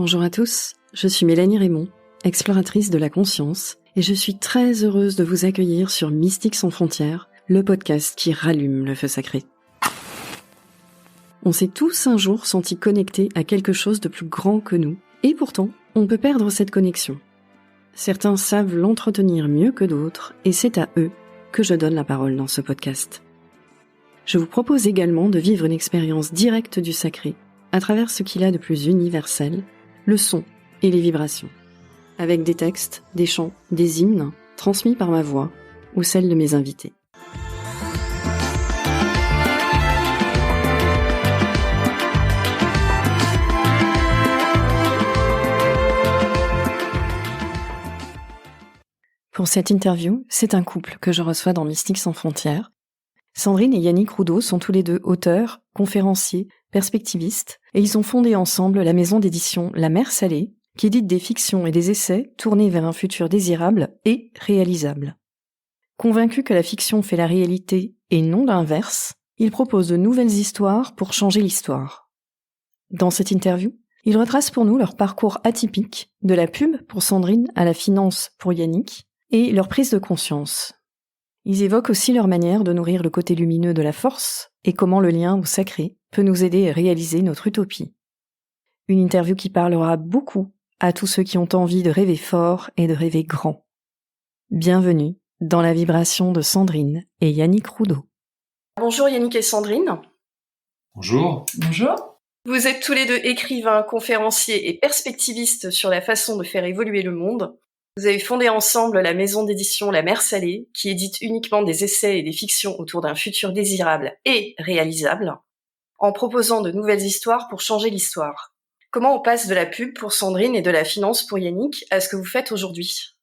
Bonjour à tous, je suis Mélanie Raymond, exploratrice de la conscience, et je suis très heureuse de vous accueillir sur Mystique sans frontières, le podcast qui rallume le feu sacré. On s'est tous un jour sentis connectés à quelque chose de plus grand que nous, et pourtant, on peut perdre cette connexion. Certains savent l'entretenir mieux que d'autres, et c'est à eux que je donne la parole dans ce podcast. Je vous propose également de vivre une expérience directe du sacré, à travers ce qu'il a de plus universel, le son et les vibrations, avec des textes, des chants, des hymnes, transmis par ma voix ou celle de mes invités. Pour cette interview, c'est un couple que je reçois dans Mystique sans frontières. Sandrine et Yannick Roudot sont tous les deux auteurs, conférenciers, perspectivistes, et ils ont fondé ensemble la maison d'édition La Mer Salée, qui édite des fictions et des essais tournés vers un futur désirable et réalisable. Convaincus que la fiction fait la réalité et non l'inverse, ils proposent de nouvelles histoires pour changer l'histoire. Dans cette interview, ils retracent pour nous leur parcours atypique, de la pub pour Sandrine à la finance pour Yannick, et leur prise de conscience. Ils évoquent aussi leur manière de nourrir le côté lumineux de la force et comment le lien au sacré peut nous aider à réaliser notre utopie. Une interview qui parlera beaucoup à tous ceux qui ont envie de rêver fort et de rêver grand. Bienvenue dans la vibration de Sandrine et Yannick Roudot. Bonjour Yannick et Sandrine. Bonjour. Bonjour. Vous êtes tous les deux écrivains, conférenciers et perspectivistes sur la façon de faire évoluer le monde. Vous avez fondé ensemble la maison d'édition La Mer Salée, qui édite uniquement des essais et des fictions autour d'un futur désirable et réalisable, en proposant de nouvelles histoires pour changer l'histoire. Comment on passe de la pub pour Sandrine et de la finance pour Yannick à ce que vous faites aujourd'hui ?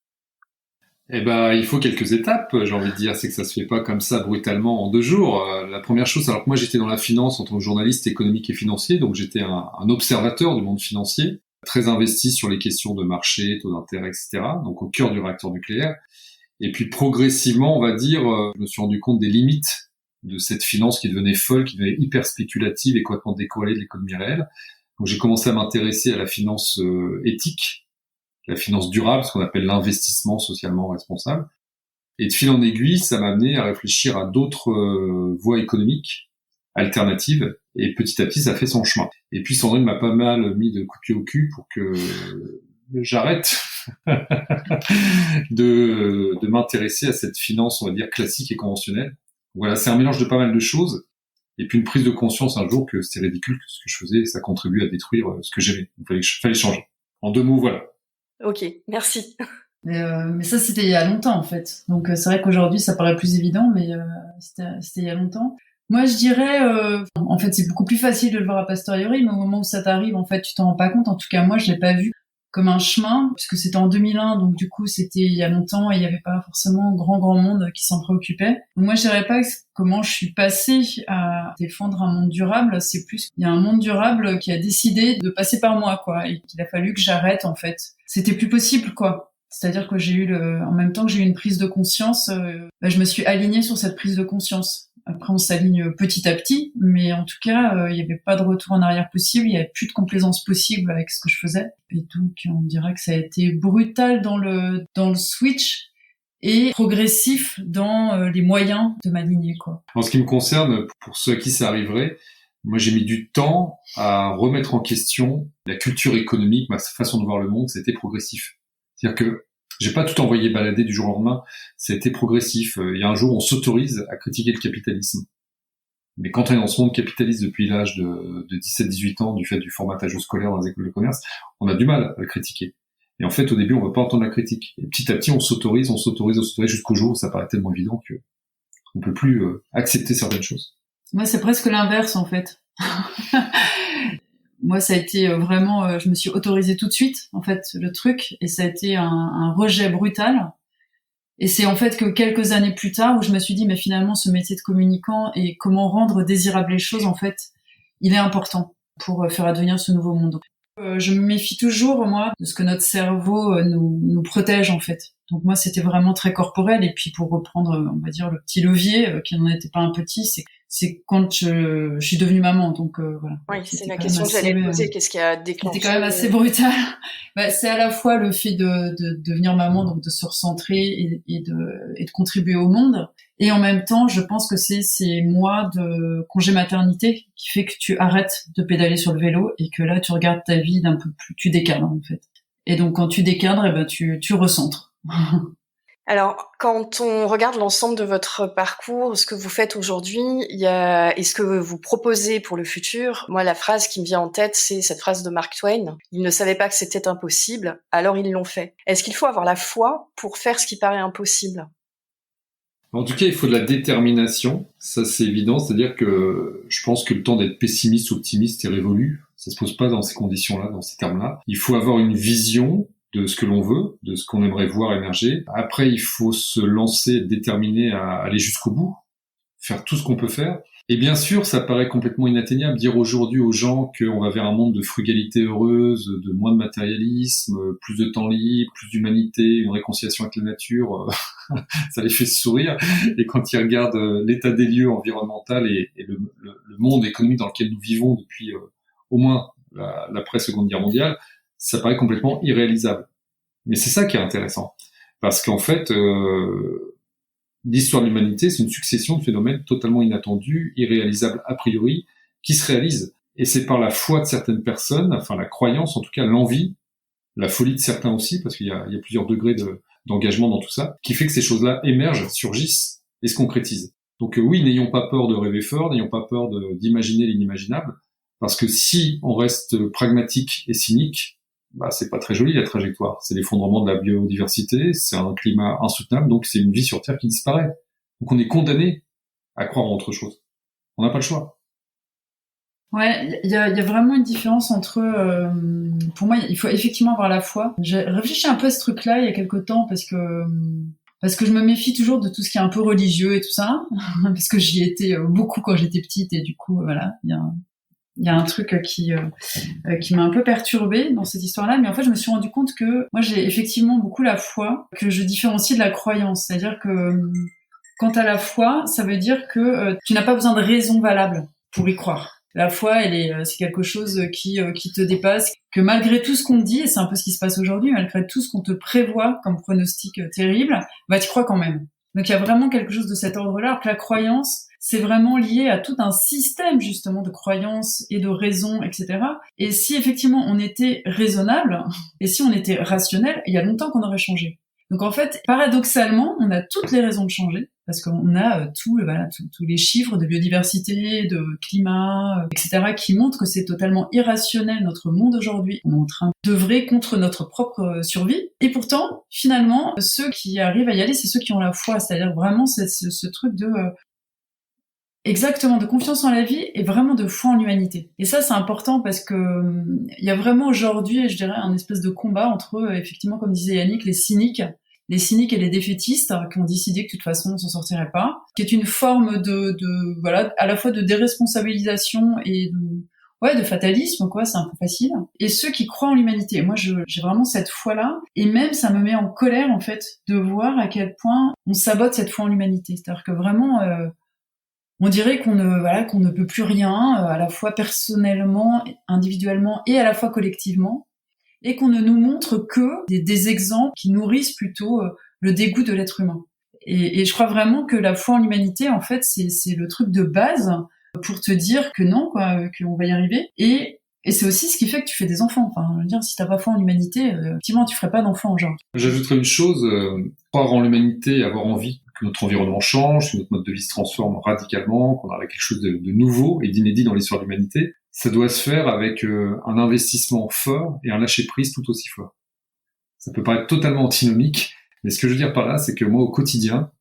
Il faut quelques étapes, j'ai envie de dire, c'est que ça se fait pas comme ça brutalement en 2 jours. La première chose, alors que moi j'étais dans la finance en tant que journaliste économique et financier, donc j'étais un observateur du monde financier, très investi sur les questions de marché, taux d'intérêt, etc., donc au cœur du réacteur nucléaire. Et puis progressivement, on va dire, je me suis rendu compte des limites de cette finance qui devenait folle, qui devenait hyper spéculative et complètement décorrélée de l'économie réelle. Donc j'ai commencé à m'intéresser à la finance éthique, la finance durable, ce qu'on appelle l'investissement socialement responsable. Et de fil en aiguille, ça m'a amené à réfléchir à d'autres voies économiques alternatives, et petit à petit, ça fait son chemin. Et puis Sandrine m'a pas mal mis de coups de pied au cul pour que j'arrête de m'intéresser à cette finance, on va dire, classique et conventionnelle. Voilà, c'est un mélange de pas mal de choses, et puis une prise de conscience un jour que c'était ridicule ce que je faisais, et ça contribuait à détruire ce que j'aimais. Il fallait changer. En 2 mots, voilà. Ok, merci. Mais ça, c'était il y a longtemps, en fait. Donc, c'est vrai qu'aujourd'hui, ça paraît plus évident, mais c'était il y a longtemps. Moi, je dirais, en fait, c'est beaucoup plus facile de le voir a posteriori, mais au moment où ça t'arrive, en fait, tu t'en rends pas compte. En tout cas, moi, je l'ai pas vu comme un chemin, puisque c'était en 2001, donc du coup, c'était il y a longtemps, et il y avait pas forcément grand monde qui s'en préoccupait. Donc, moi, je dirais pas comment je suis passée à défendre un monde durable, c'est plus il y a un monde durable qui a décidé de passer par moi, quoi, et qu'il a fallu que j'arrête, en fait. C'était plus possible, quoi. C'est-à-dire que en même temps que j'ai eu une prise de conscience, je me suis alignée sur cette prise de conscience. Après, on s'aligne petit à petit, mais en tout cas, il n'y avait pas de retour en arrière possible, il n'y avait plus de complaisance possible avec ce que je faisais. Et donc, on dirait que ça a été brutal dans le switch et progressif dans les moyens de m'aligner, quoi. En ce qui me concerne, pour ceux à qui ça arriverait, moi j'ai mis du temps à remettre en question la culture économique, ma façon de voir le monde, c'était progressif. C'est-à-dire que j'ai pas tout envoyé balader du jour au lendemain, ça a été progressif. Il y a un jour, on s'autorise à critiquer le capitalisme. Mais quand on est dans ce monde capitaliste depuis l'âge de 17-18 ans, du fait du formatage scolaire dans les écoles de commerce, on a du mal à le critiquer. Et en fait, au début, on veut pas entendre la critique. Et petit à petit, on s'autorise jusqu'au jour où ça paraît tellement évident que on peut plus accepter certaines choses. Moi, c'est presque l'inverse, en fait. Moi, ça a été vraiment, je me suis autorisée tout de suite, en fait, le truc, et ça a été un rejet brutal. Et c'est en fait que quelques années plus tard où je me suis dit, mais finalement, ce métier de communicant et comment rendre désirables les choses, en fait, il est important pour faire advenir ce nouveau monde. Je me méfie toujours, moi, de ce que notre cerveau nous protège, en fait. Donc moi, c'était vraiment très corporel. Et puis pour reprendre, on va dire, le petit levier, qui n'en était pas un petit, c'est c'est quand je suis devenue maman, donc voilà. Oui, C'était c'est la quand question même que j'allais assez, poser. Qu'est-ce qui a déclenché? c'était quand même assez brutal. C'est à la fois le fait de devenir maman, donc de se recentrer et de contribuer au monde, et en même temps, je pense que c'est ces mois de congé maternité qui fait que tu arrêtes de pédaler sur le vélo et que là, tu regardes ta vie d'un peu plus, tu décadres en fait. Et donc, quand tu décadres, tu recentres. Alors, quand on regarde l'ensemble de votre parcours, ce que vous faites aujourd'hui, et ce que vous proposez pour le futur, moi, la phrase qui me vient en tête, c'est cette phrase de Mark Twain. Ils ne savaient pas que c'était impossible, alors ils l'ont fait. Est-ce qu'il faut avoir la foi pour faire ce qui paraît impossible? En tout cas, il faut de la détermination, ça c'est évident, c'est-à-dire que je pense que le temps d'être pessimiste ou optimiste est révolu, ça se pose pas dans ces conditions-là, dans ces termes-là. Il faut avoir une vision de ce que l'on veut, de ce qu'on aimerait voir émerger. Après, il faut se lancer, être déterminé à aller jusqu'au bout, faire tout ce qu'on peut faire. Et bien sûr, ça paraît complètement inatteignable dire aujourd'hui aux gens qu'on va vers un monde de frugalité heureuse, de moins de matérialisme, plus de temps libre, plus d'humanité, une réconciliation avec la nature, ça les fait sourire. Et quand ils regardent l'état des lieux environnemental et le monde économique dans lequel nous vivons depuis au moins l'après-Seconde Guerre mondiale, ça paraît complètement irréalisable. Mais c'est ça qui est intéressant. Parce qu'en fait, l'histoire de l'humanité, c'est une succession de phénomènes totalement inattendus, irréalisables a priori, qui se réalisent. Et c'est par la foi de certaines personnes, enfin la croyance, en tout cas l'envie, la folie de certains aussi, parce qu'il y a plusieurs degrés d'engagement dans tout ça, qui fait que ces choses-là émergent, surgissent et se concrétisent. Donc oui, n'ayons pas peur de rêver fort, n'ayons pas peur d'imaginer l'inimaginable, parce que si on reste pragmatique et cynique, c'est pas très joli la trajectoire. C'est l'effondrement de la biodiversité, c'est un climat insoutenable, donc c'est une vie sur Terre qui disparaît. Donc on est condamné à croire en autre chose. On n'a pas le choix. Ouais, il y a vraiment une différence entre. Pour moi, il faut effectivement avoir la foi. J'ai réfléchi un peu à ce truc-là il y a quelque temps parce que je me méfie toujours de tout ce qui est un peu religieux et tout ça, parce que j'y étais beaucoup quand j'étais petite et du coup voilà, il y a un truc qui m'a un peu perturbée dans cette histoire-là, mais en fait, je me suis rendu compte que moi, j'ai effectivement beaucoup la foi, que je différencie de la croyance. C'est-à-dire que quant à la foi, ça veut dire que tu n'as pas besoin de raison valable pour y croire. La foi, c'est quelque chose qui te dépasse, que malgré tout ce qu'on te dit, et c'est un peu ce qui se passe aujourd'hui, malgré tout ce qu'on te prévoit comme pronostic terrible, tu crois quand même. Donc il y a vraiment quelque chose de cet ordre-là, alors que la croyance, c'est vraiment lié à tout un système justement de croyances et de raisons, etc. Et si effectivement on était raisonnable, et si on était rationnel, il y a longtemps qu'on aurait changé. Donc en fait, paradoxalement, on a toutes les raisons de changer, parce qu'on a tous les chiffres de biodiversité, de climat, etc., qui montrent que c'est totalement irrationnel notre monde aujourd'hui. On est en train d'œuvrer contre notre propre survie. Et pourtant, finalement, ceux qui arrivent à y aller, c'est ceux qui ont la foi, c'est-à-dire vraiment ce truc de... Exactement, de confiance en la vie et vraiment de foi en l'humanité. Et ça, c'est important parce que il y a vraiment aujourd'hui, je dirais, un espèce de combat entre, effectivement, comme disait Yannick, les cyniques et les défaitistes qui ont décidé que de toute façon on s'en sortirait pas, qui est une forme de voilà, à la fois de déresponsabilisation et de fatalisme, quoi, c'est un peu facile. Et ceux qui croient en l'humanité. Moi, j'ai vraiment cette foi-là. Et même, ça me met en colère, en fait, de voir à quel point on sabote cette foi en l'humanité. C'est-à-dire que vraiment, on dirait qu'on ne peut plus rien, à la fois personnellement, individuellement et à la fois collectivement, et qu'on ne nous montre que des exemples qui nourrissent plutôt le dégoût de l'être humain. Et je crois vraiment que la foi en l'humanité, en fait, c'est le truc de base pour te dire que non, quoi, qu'on va y arriver. Et c'est aussi ce qui fait que tu fais des enfants. Enfin, je veux dire, si t'as pas foi en l'humanité, effectivement, tu ferais pas d'enfants, genre. J'ajouterais une chose, croire en l'humanité, avoir envie que notre environnement change, que notre mode de vie se transforme radicalement, qu'on a quelque chose de nouveau et d'inédit dans l'histoire de l'humanité, ça doit se faire avec un investissement fort et un lâcher-prise tout aussi fort. Ça peut paraître totalement antinomique, mais ce que je veux dire par là, c'est que moi, au quotidien,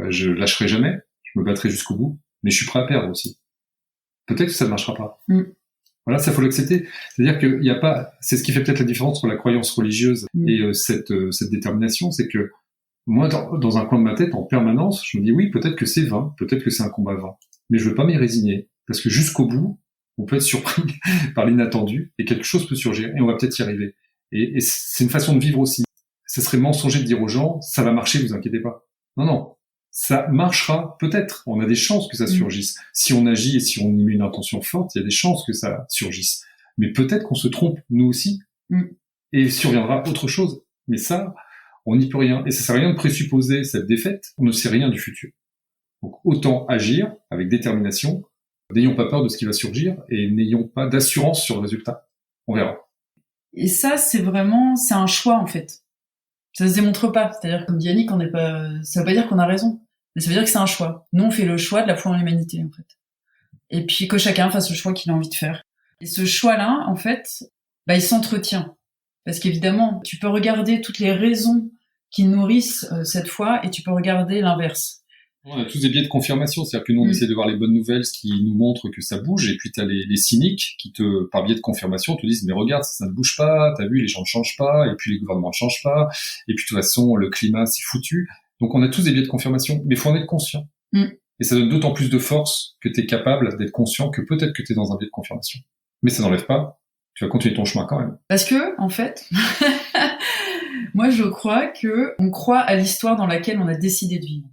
je lâcherai jamais, je me battrai jusqu'au bout, mais je suis prêt à perdre aussi. Peut-être que ça ne marchera pas. Voilà, ça faut l'accepter. C'est-à-dire qu'il n'y a pas, c'est ce qui fait peut-être la différence entre la croyance religieuse et cette détermination, c'est que moi, dans un coin de ma tête, en permanence, je me dis oui, peut-être que c'est vain, peut-être que c'est un combat vain, mais je veux pas m'y résigner, parce que jusqu'au bout, on peut être surpris par l'inattendu et quelque chose peut surgir et on va peut-être y arriver. Et c'est une façon de vivre aussi. Ce serait mensonger de dire aux gens, ça va marcher, vous inquiétez pas. Non, ça marchera peut-être. On a des chances que ça surgisse. Si on agit et si on y met une intention forte, il y a des chances que ça surgisse. Mais peut-être qu'on se trompe, nous aussi, et surviendra autre chose. Mais ça, on n'y peut rien. Et ça sert à rien de présupposer cette défaite. On ne sait rien du futur. Donc autant agir avec détermination. N'ayons pas peur de ce qui va surgir et n'ayons pas d'assurance sur le résultat. On verra. Et ça, c'est un choix, en fait. Ça se démontre pas. C'est-à-dire, comme dit Yannick, ça veut pas dire qu'on a raison. Mais ça veut dire que c'est un choix. Nous, on fait le choix de la foi en l'humanité, en fait. Et puis, que chacun fasse le choix qu'il a envie de faire. Et ce choix-là, en fait, il s'entretient. Parce qu'évidemment, tu peux regarder toutes les raisons qui nourrissent cette foi et tu peux regarder l'inverse. On a tous des biais de confirmation, c'est-à-dire que nous on essaie de voir les bonnes nouvelles, ce qui nous montre que ça bouge, et puis t'as les cyniques qui par biais de confirmation te disent mais regarde ça ne bouge pas, t'as vu les gens ne changent pas, et puis les gouvernements ne changent pas, et puis de toute façon le climat c'est foutu. Donc on a tous des biais de confirmation, mais il faut en être conscient. Et ça donne d'autant plus de force que t'es capable d'être conscient que peut-être que t'es dans un biais de confirmation. Mais ça n'enlève pas, tu vas continuer ton chemin quand même. Parce que, en fait, moi je crois on croit à l'histoire dans laquelle on a décidé de vivre.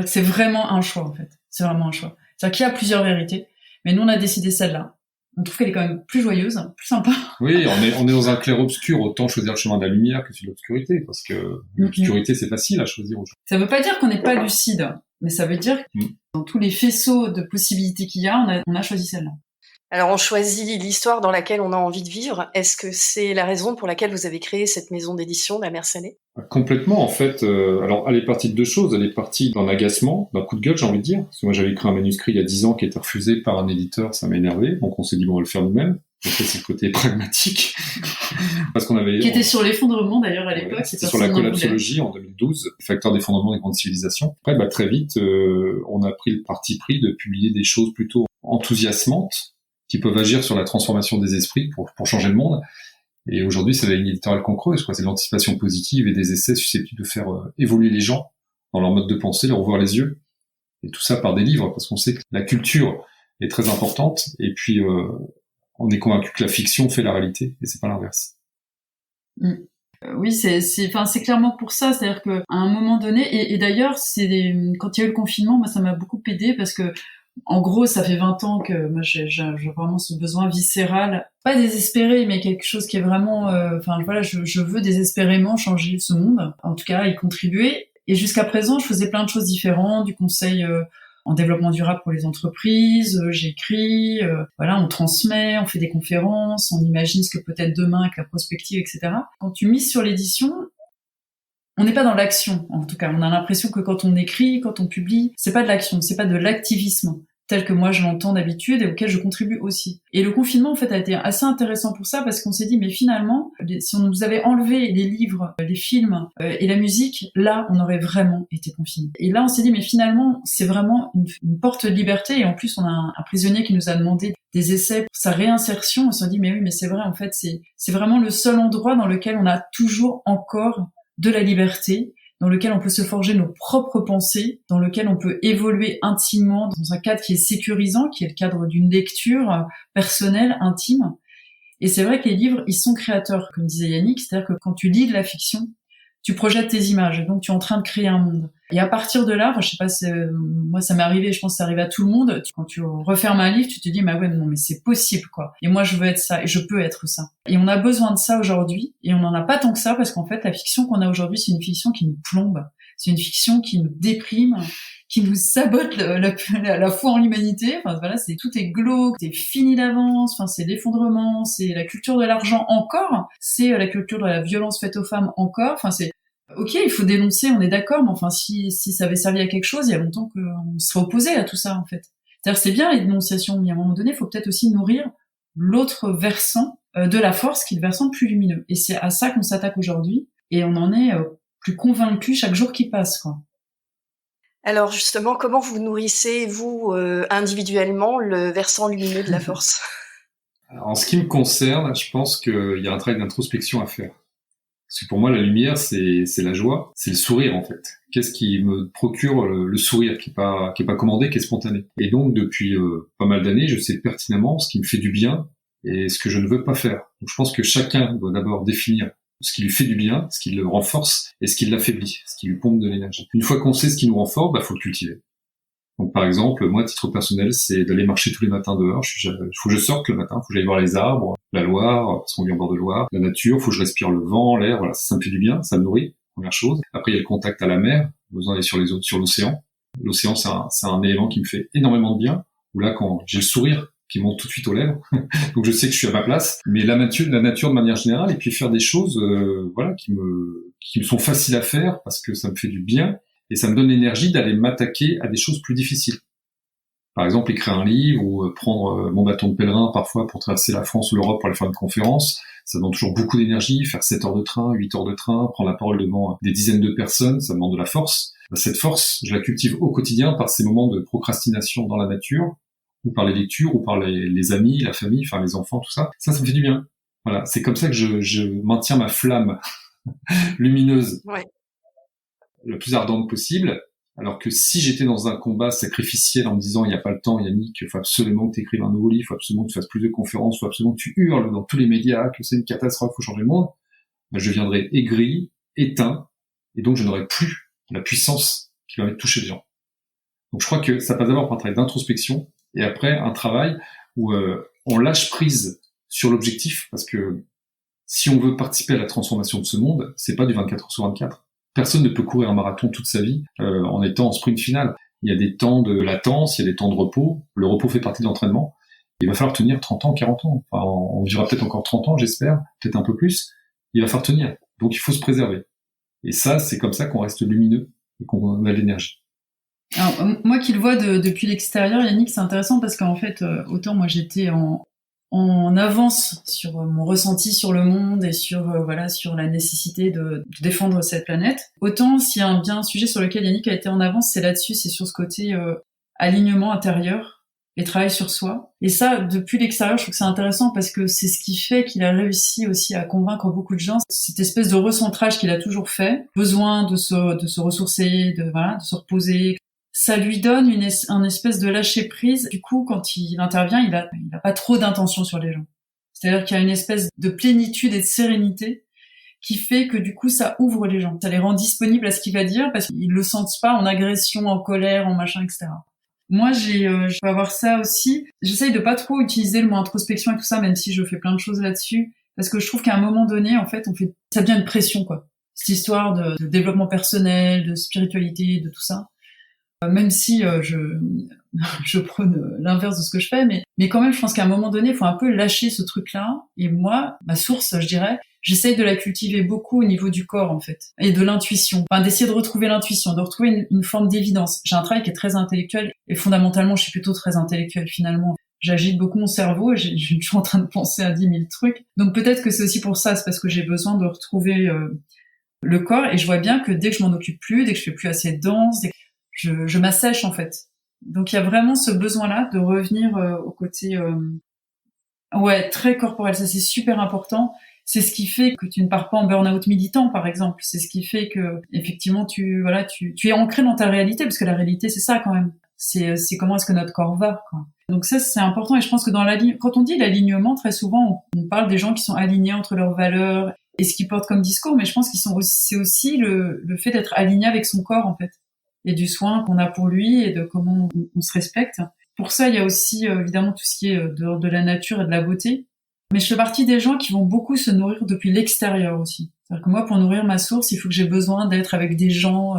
C'est vraiment un choix, en fait. C'est vraiment un choix. C'est-à-dire qu'il y a plusieurs vérités, mais nous, on a décidé celle-là. On trouve qu'elle est quand même plus joyeuse, plus sympa. Oui, on est dans un clair-obscur. Autant choisir le chemin de la lumière que celui de l'obscurité, parce que l'obscurité, c'est facile à choisir aujourd'hui. Ça veut pas dire qu'on n'est pas lucide, mais ça veut dire que dans tous les faisceaux de possibilités qu'il y a, on a choisi celle-là. Alors, on choisit l'histoire dans laquelle on a envie de vivre. Est-ce que c'est la raison pour laquelle vous avez créé cette maison d'édition, La Mer Salée ? Complètement, en fait. Alors, elle est partie de deux choses. Elle est partie d'un agacement, d'un coup de gueule, j'ai envie de dire. Parce que moi, j'avais écrit un manuscrit il y a 10 ans qui a été refusé par un éditeur, ça m'a énervé. Donc, on s'est dit, bon, on va le faire nous-mêmes. Donc, c'est le côté pragmatique. Parce qu'on avait... Qui était sur l'effondrement, d'ailleurs, à l'époque. C'était sur la collapsologie en 2012, facteur d'effondrement des grandes civilisations. Après, très vite, on a pris le parti pris de publier des choses plutôt enthousiasmantes, qui peuvent agir sur la transformation des esprits pour changer le monde. Et aujourd'hui, c'est la ligne éditoriale qu'on creuse, quoi. C'est de l'anticipation positive et des essais susceptibles de faire évoluer les gens dans leur mode de pensée, leur ouvrir les yeux. Et tout ça par des livres, parce qu'on sait que la culture est très importante. Et puis, on est convaincu que la fiction fait la réalité, et c'est pas l'inverse. Oui, c'est clairement pour ça. C'est-à-dire qu'à un moment donné, et d'ailleurs, quand il y a eu le confinement, moi, ça m'a beaucoup aidé parce que en gros, ça fait 20 ans que moi j'ai vraiment ce besoin viscéral, pas désespéré, mais quelque chose qui est vraiment, je veux désespérément changer ce monde, en tout cas y contribuer. Et jusqu'à présent, je faisais plein de choses différentes, du conseil en développement durable pour les entreprises, j'écris, on transmet, on fait des conférences, on imagine ce que peut être demain avec la prospective, etc. Quand tu mises sur l'édition, on n'est pas dans l'action, en tout cas. On a l'impression que quand on écrit, quand on publie, c'est pas de l'action, c'est pas de l'activisme tel que moi je l'entends d'habitude et auquel je contribue aussi. Et le confinement, en fait, a été assez intéressant pour ça parce qu'on s'est dit, mais finalement, si on nous avait enlevé les livres, les films et la musique, là, on aurait vraiment été confinés. Et là, on s'est dit, mais finalement, c'est vraiment une porte de liberté. Et en plus, on a un prisonnier qui nous a demandé des essais pour sa réinsertion. On s'est dit, mais oui, mais c'est vrai, en fait, c'est vraiment le seul endroit dans lequel on a toujours encore de la liberté, dans lequel on peut se forger nos propres pensées, dans lequel on peut évoluer intimement dans un cadre qui est sécurisant, qui est le cadre d'une lecture personnelle, intime. Et c'est vrai que les livres, ils sont créateurs, comme disait Yannick, c'est-à-dire que quand tu lis de la fiction, tu projettes tes images, et donc tu es en train de créer un monde. Et à partir de là, je sais pas, moi ça m'est arrivé, je pense que ça arrive à tout le monde, quand tu refermes un livre, tu te dis, non, mais c'est possible, quoi. Et moi je veux être ça, et je peux être ça. Et on a besoin de ça aujourd'hui, et on n'en a pas tant que ça, parce qu'en fait, la fiction qu'on a aujourd'hui, c'est une fiction qui nous plombe, c'est une fiction qui nous déprime, qui nous sabote la foi en l'humanité. Enfin voilà, tout est glauque, c'est fini d'avance, c'est l'effondrement, c'est la culture de l'argent encore, c'est la culture de la violence faite aux femmes encore, c'est ok, il faut dénoncer, on est d'accord, mais si ça avait servi à quelque chose, il y a longtemps qu'on serait opposé à tout ça, en fait. C'est-à-dire, c'est bien les dénonciations, mais à un moment donné, il faut peut-être aussi nourrir l'autre versant de la force, qui est le versant plus lumineux. Et c'est à ça qu'on s'attaque aujourd'hui, et on en est plus convaincu chaque jour qui passe, quoi. Alors justement, comment vous nourrissez, vous, individuellement, le versant lumineux de la force ? En ce qui me concerne, je pense qu'il y a un travail d'introspection à faire. Parce que pour moi, la lumière, c'est la joie, c'est le sourire, en fait. Qu'est-ce qui me procure le sourire, qui est pas commandé, qui est spontané. Et donc, depuis pas mal d'années, je sais pertinemment ce qui me fait du bien et ce que je ne veux pas faire. Donc, je pense que chacun doit d'abord définir ce qui lui fait du bien, ce qui le renforce et ce qui l'affaiblit, ce qui lui pompe de l'énergie. Une fois qu'on sait ce qui nous renforce, faut le cultiver. Donc par exemple, moi, à titre personnel, c'est d'aller marcher tous les matins dehors. Faut que je sorte le matin, faut que j'aille voir les arbres, la Loire, parce qu'on vit en bord de Loire, la nature, faut que je respire le vent, l'air, voilà, ça me fait du bien, ça me nourrit, première chose. Après, il y a le contact à la mer, besoin d'aller sur l'océan. L'océan, c'est un élément qui me fait énormément de bien, où là, quand j'ai le sourire qui monte tout de suite aux lèvres, donc je sais que je suis à ma place, mais la nature de manière générale, et puis faire des choses, qui me sont faciles à faire, parce que ça me fait du bien, et ça me donne l'énergie d'aller m'attaquer à des choses plus difficiles. Par exemple, écrire un livre ou prendre mon bâton de pèlerin parfois pour traverser la France ou l'Europe pour aller faire une conférence. Ça demande toujours beaucoup d'énergie, faire 7 heures de train, 8 heures de train, prendre la parole devant des dizaines de personnes, ça demande de la force. Cette force, je la cultive au quotidien par ces moments de procrastination dans la nature, ou par les lectures, ou par les amis, la famille, enfin les enfants, tout ça. Ça me fait du bien. Voilà, c'est comme ça que je maintiens ma flamme lumineuse. Ouais. Le plus ardente possible, alors que si j'étais dans un combat sacrificiel en me disant il n'y a pas le temps, Yannick, il faut absolument que tu écrives un nouveau livre, il faut absolument que tu fasses plus de conférences, il faut absolument que tu hurles dans tous les médias que c'est une catastrophe, il faut changer le monde, je viendrais aigri, éteint, et donc je n'aurais plus la puissance qui va me toucher les gens. Donc je crois que ça passe d'abord par un travail d'introspection, et après un travail où on lâche prise sur l'objectif, parce que si on veut participer à la transformation de ce monde, c'est pas du 24 heures sur 24. Personne ne peut courir un marathon toute sa vie en étant en sprint final. Il y a des temps de latence, il y a des temps de repos. Le repos fait partie de l'entraînement. Il va falloir tenir 30 ans, 40 ans. Enfin, on vivra peut-être encore 30 ans, j'espère, peut-être un peu plus. Il va falloir tenir. Donc il faut se préserver. Et ça, c'est comme ça qu'on reste lumineux et qu'on a de l'énergie. Alors, moi qui le vois depuis l'extérieur, Yannick, c'est intéressant parce qu'en fait, autant moi j'étais en avance sur mon ressenti sur le monde et sur sur la nécessité de défendre cette planète. Autant s'il y a bien un sujet sur lequel Yannick a été en avance, c'est là-dessus, c'est sur ce côté alignement intérieur et travail sur soi. Et ça, depuis l'extérieur, je trouve que c'est intéressant parce que c'est ce qui fait qu'il a réussi aussi à convaincre beaucoup de gens. Cette espèce de recentrage qu'il a toujours fait, besoin de se ressourcer, de se reposer. Ça lui donne un espèce de lâcher prise. Du coup, quand il intervient, il a pas trop d'intention sur les gens. C'est-à-dire qu'il y a une espèce de plénitude et de sérénité qui fait que du coup, ça ouvre les gens. Ça les rend disponibles à ce qu'il va dire parce qu'ils le sentent pas en agression, en colère, en machin, etc. Moi, je peux avoir ça aussi. J'essaye de pas trop utiliser le mot introspection et tout ça, même si je fais plein de choses là-dessus, parce que je trouve qu'à un moment donné, en fait, ça devient une pression, quoi. Cette histoire de développement personnel, de spiritualité, de tout ça. Même si je prône l'inverse de ce que je fais, mais quand même, je pense qu'à un moment donné, il faut un peu lâcher ce truc-là. Et moi, ma source, je dirais, j'essaye de la cultiver beaucoup au niveau du corps, en fait, et de l'intuition. Enfin, d'essayer de retrouver l'intuition, de retrouver une forme d'évidence. J'ai un travail qui est très intellectuel, et fondamentalement, je suis plutôt très intellectuelle, finalement. J'agite beaucoup mon cerveau, je suis toujours en train de penser à 10 000 trucs. Donc peut-être que c'est aussi pour ça, c'est parce que j'ai besoin de retrouver le corps, et je vois bien que dès que je m'en occupe plus, dès que je fais plus assez de danse, je m'assèche en fait. Donc il y a vraiment ce besoin-là de revenir au côté très corporel. Ça c'est super important. C'est ce qui fait que tu ne pars pas en burn-out militant par exemple. C'est ce qui fait que effectivement tu es ancré dans ta réalité parce que la réalité c'est ça quand même. C'est comment est-ce que notre corps va quoi. Donc ça c'est important et je pense que quand on dit l'alignement très souvent on parle des gens qui sont alignés entre leurs valeurs et ce qu'ils portent comme discours, mais je pense c'est aussi le fait d'être aligné avec son corps en fait. Et du soin qu'on a pour lui et de comment on se respecte. Pour ça, il y a aussi évidemment tout ce qui est de la nature et de la beauté. Mais je fais partie des gens qui vont beaucoup se nourrir depuis l'extérieur aussi. C'est-à-dire que moi, pour nourrir ma source, il faut que j'ai besoin d'être avec des gens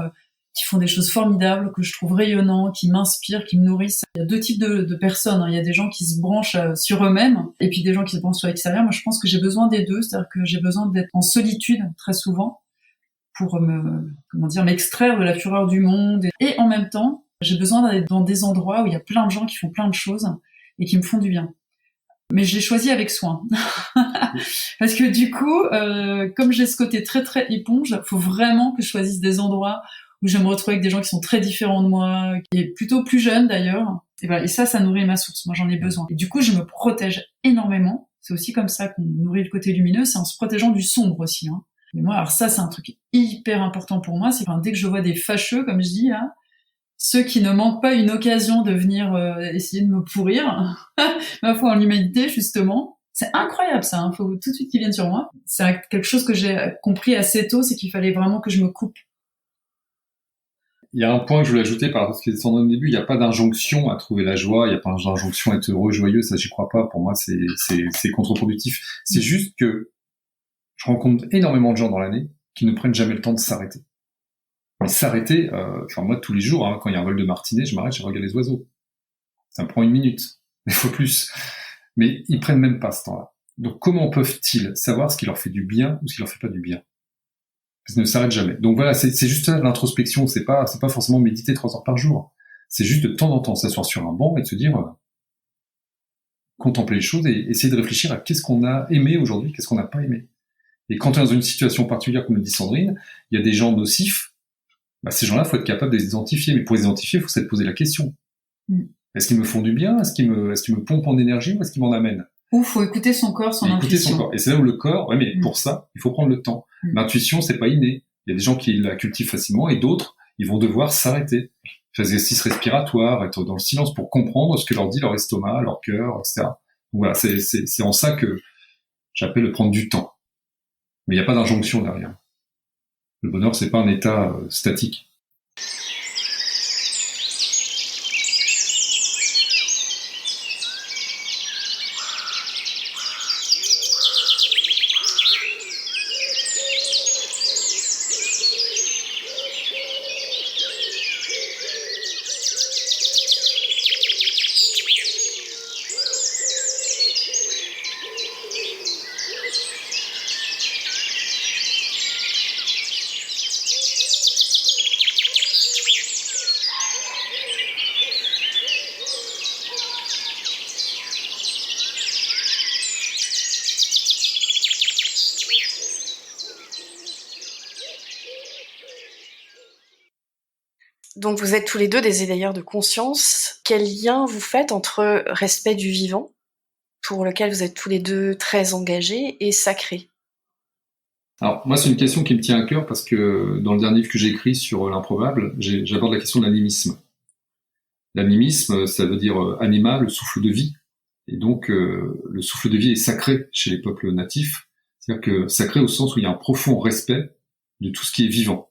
qui font des choses formidables, que je trouve rayonnants, qui m'inspirent, qui me nourrissent. Il y a deux types de personnes. Hein. Il y a des gens qui se branchent sur eux-mêmes et puis des gens qui se branchent sur l'extérieur. Moi, je pense que j'ai besoin des deux. C'est-à-dire que j'ai besoin d'être en solitude très souvent pour m'extraire de la fureur du monde. Et en même temps, j'ai besoin d'être dans des endroits où il y a plein de gens qui font plein de choses et qui me font du bien. Mais je l'ai choisi avec soin. Parce que du coup, comme j'ai ce côté très très éponge, il faut vraiment que je choisisse des endroits où je vais me retrouver avec des gens qui sont très différents de moi, qui est plutôt plus jeunes d'ailleurs. Et ça nourrit ma source. Moi, j'en ai besoin. Et du coup, je me protège énormément. C'est aussi comme ça qu'on nourrit le côté lumineux. C'est en se protégeant du sombre aussi, hein. Mais moi, alors ça, c'est un truc hyper important pour moi. C'est dès que je vois des fâcheux, comme je dis là, ceux qui ne manquent pas une occasion de venir essayer de me pourrir, ma foi en l'humanité justement, C'est incroyable ça, faut tout de suite qu'ils viennent sur moi. C'est quelque chose que j'ai compris assez tôt, c'est qu'il fallait vraiment que je me coupe. Il y a un point que je voulais ajouter par rapport à ce qui est descendu au début, il n'y a pas d'injonction à trouver la joie, il n'y a pas d'injonction à être heureux, joyeux, ça j'y crois pas, pour moi c'est contre-productif. C'est juste que je rencontre énormément de gens dans l'année qui ne prennent jamais le temps de s'arrêter. Mais s'arrêter, moi tous les jours, quand il y a un vol de martinet, je m'arrête, je regarde les oiseaux. Ça me prend 1 minute, des fois plus. Mais ils prennent même pas ce temps-là. Donc comment peuvent-ils savoir ce qui leur fait du bien ou ce qui leur fait pas du bien? Ils ne s'arrêtent jamais. Donc voilà, c'est juste ça l'introspection, c'est pas forcément méditer 3 heures par jour. C'est juste de temps en temps s'asseoir sur un banc et de se dire, contempler les choses et essayer de réfléchir à qu'est-ce qu'on a aimé aujourd'hui, qu'est-ce qu'on n'a pas aimé. Et quand on est dans une situation particulière, comme le dit Sandrine, il y a des gens nocifs, ces gens-là, faut être capable de les identifier. Mais pour les identifier, il faut se poser la question. Est-ce qu'ils me font du bien? Est-ce qu'ils me pompent en énergie ou est-ce qu'ils m'en amènent? Ou faut écouter son corps, son intuition. Écouter son corps. Et c'est là où le corps, mais pour ça, il faut prendre le temps. L'intuition, c'est pas inné. Il y a des gens qui la cultivent facilement et d'autres, ils vont devoir s'arrêter. Faire des exercices respiratoires, être dans le silence pour comprendre ce que leur dit leur estomac, leur cœur, etc. Donc voilà, c'est en ça que j'appelle le prendre du temps. Mais il n'y a pas d'injonction derrière. Le bonheur, c'est pas un état statique. Donc vous êtes tous les deux des éveilleurs de conscience. Quel lien vous faites entre respect du vivant, pour lequel vous êtes tous les deux très engagés, et sacré? Alors moi c'est une question qui me tient à cœur parce que dans le dernier livre que j'ai écrit sur l'improbable, j'aborde la question de l'animisme. L'animisme, ça veut dire anima, le souffle de vie. Et donc le souffle de vie est sacré chez les peuples natifs. C'est-à-dire que sacré au sens où il y a un profond respect de tout ce qui est vivant.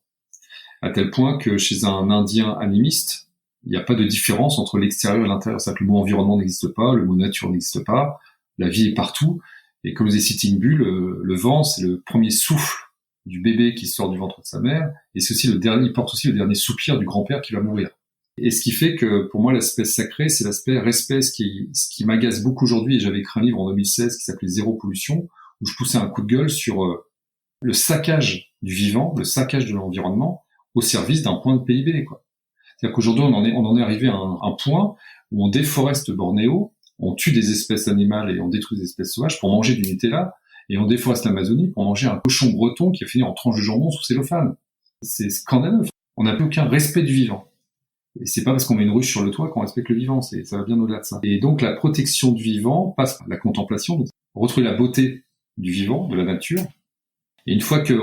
À tel point que chez un Indien animiste, il n'y a pas de différence entre l'extérieur et l'intérieur. C'est-à-dire que le mot environnement n'existe pas, le mot nature n'existe pas, la vie est partout. Et comme vous avez cité une bulle, le vent, c'est le premier souffle du bébé qui sort du ventre de sa mère, et c'est aussi il porte aussi le dernier soupir du grand-père qui va mourir. Et ce qui fait que, pour moi, l'aspect sacré, c'est l'aspect respect, ce qui m'agace beaucoup aujourd'hui, et j'avais écrit un livre en 2016 qui s'appelait Zéro pollution, où je poussais un coup de gueule sur le saccage du vivant, le saccage de l'environnement, au service d'un point de PIB, quoi. C'est-à-dire qu'aujourd'hui, on en est arrivé à un point où on déforeste Bornéo, on tue des espèces animales et on détruit des espèces sauvages pour manger du Nutella, et on déforeste l'Amazonie pour manger un cochon breton qui a fini en tranche de jambon sous cellophane. C'est scandaleux. On n'a plus aucun respect du vivant. Et c'est pas parce qu'on met une ruche sur le toit qu'on respecte le vivant, ça va bien au-delà de ça. Et donc la protection du vivant passe par la contemplation, donc retrouver la beauté du vivant, de la nature. Et une fois que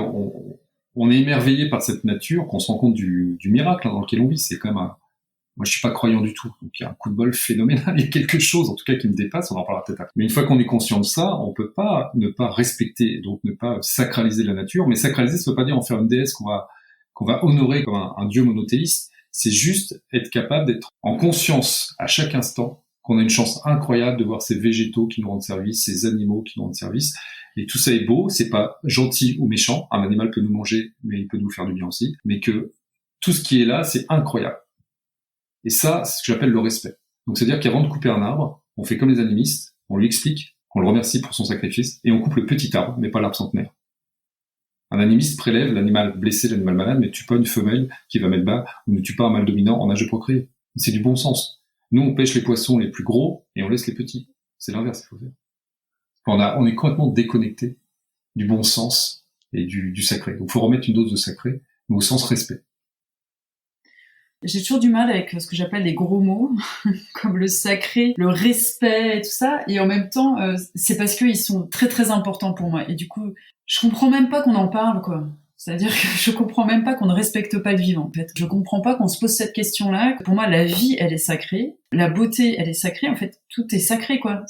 on est émerveillé par cette nature, qu'on se rend compte du miracle dans lequel on vit, c'est quand même moi je suis pas croyant du tout, donc il y a un coup de bol phénoménal, il y a quelque chose en tout cas qui me dépasse, on en parlera peut-être après. Mais une fois qu'on est conscient de ça, on peut pas ne pas respecter, donc ne pas sacraliser la nature, mais sacraliser ça veut pas dire en faire une déesse qu'on va honorer comme un dieu monothéiste, c'est juste être capable d'être en conscience à chaque instant qu'on a une chance incroyable de voir ces végétaux qui nous rendent service, ces animaux qui nous rendent service, et tout ça est beau, c'est pas gentil ou méchant, un animal peut nous manger, mais il peut nous faire du bien aussi, mais que tout ce qui est là, c'est incroyable. Et ça, c'est ce que j'appelle le respect. Donc c'est-à-dire qu'avant de couper un arbre, on fait comme les animistes, on lui explique, on le remercie pour son sacrifice, et on coupe le petit arbre, mais pas l'arbre centenaire. Un animiste prélève l'animal blessé, l'animal malade, mais ne tue pas une femelle qui va mettre bas, ou ne tue pas un mâle dominant en âge de procréer. C'est du bon sens. Nous, on pêche les poissons les plus gros, et on laisse les petits. C'est l'inverse, il faut faire. On est complètement déconnecté du bon sens et du sacré. Donc il faut remettre une dose de sacré, mais au sens respect. J'ai toujours du mal avec ce que j'appelle les gros mots, comme le sacré, le respect et tout ça. Et en même temps, c'est parce qu'ils sont très très importants pour moi. Et du coup, je comprends même pas qu'on en parle, quoi. C'est-à-dire que je comprends même pas qu'on ne respecte pas le vivant, en fait. Je comprends pas qu'on se pose cette question-là. Pour moi, la vie, elle est sacrée. La beauté, elle est sacrée. En fait, tout est sacré, quoi.